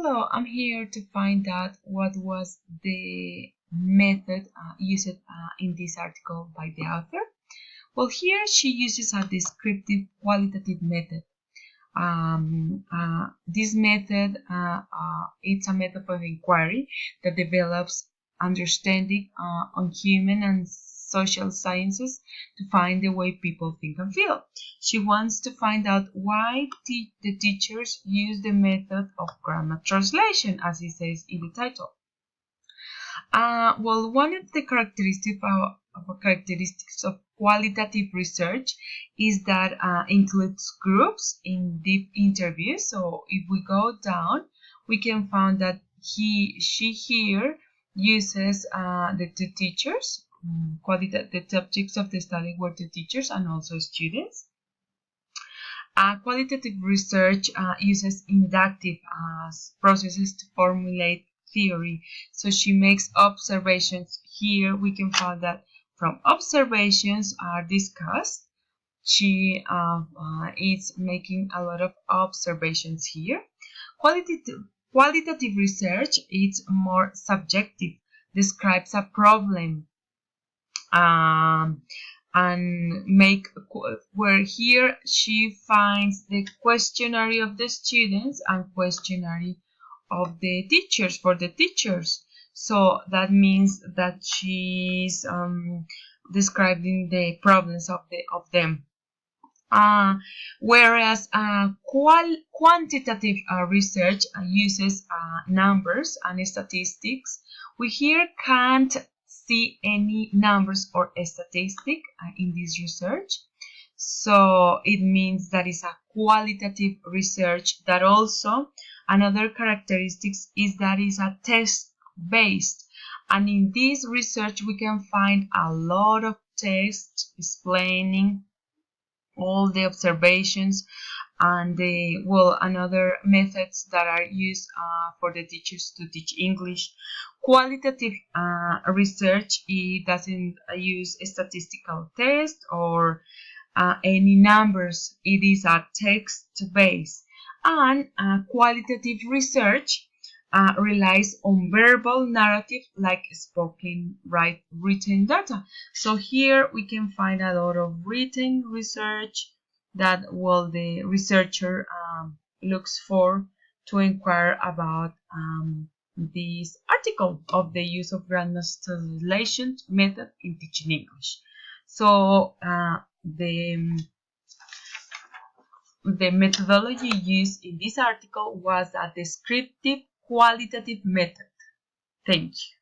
Hello, I'm here to find out what was the method used in this article by the author. Well, here she uses a descriptive qualitative method. This method it's a method of inquiry that develops understanding on human and social sciences to find the way people think and feel. She wants to find out why the teachers use the method of grammar translation, as it says in the title. Well, one of the characteristics of qualitative research is that includes groups in deep interviews. So if we go down, we can find that she here uses the two teachers. The subjects of the study were the teachers and also students. Qualitative research uses inductive processes to formulate theory. So she makes observations. Here we can find that from observations are discussed. She is making a lot of observations here. Qualitative research is more subjective, describes a problem, and where here she finds the questionnaire of the students and questionnaire of the teachers for the teachers. So that means that she's describing the problems of them. Whereas quantitative research uses numbers and statistics, we here can't see any numbers or statistic in this research. So it means that it's a qualitative research that also another characteristics is that it's a test based. And in this research we can find a lot of tests explaining all the observations and another methods that are used for the teachers to teach English. Qualitative research, it doesn't use statistical tests or any numbers. It is a text based, and qualitative research relies on verbal narrative like spoken, written data. So here we can find a lot of written research that the researcher looks for to inquire about this article of the use of grammar translation method in teaching English. So the methodology used in this article was a descriptive qualitative method. Thank you.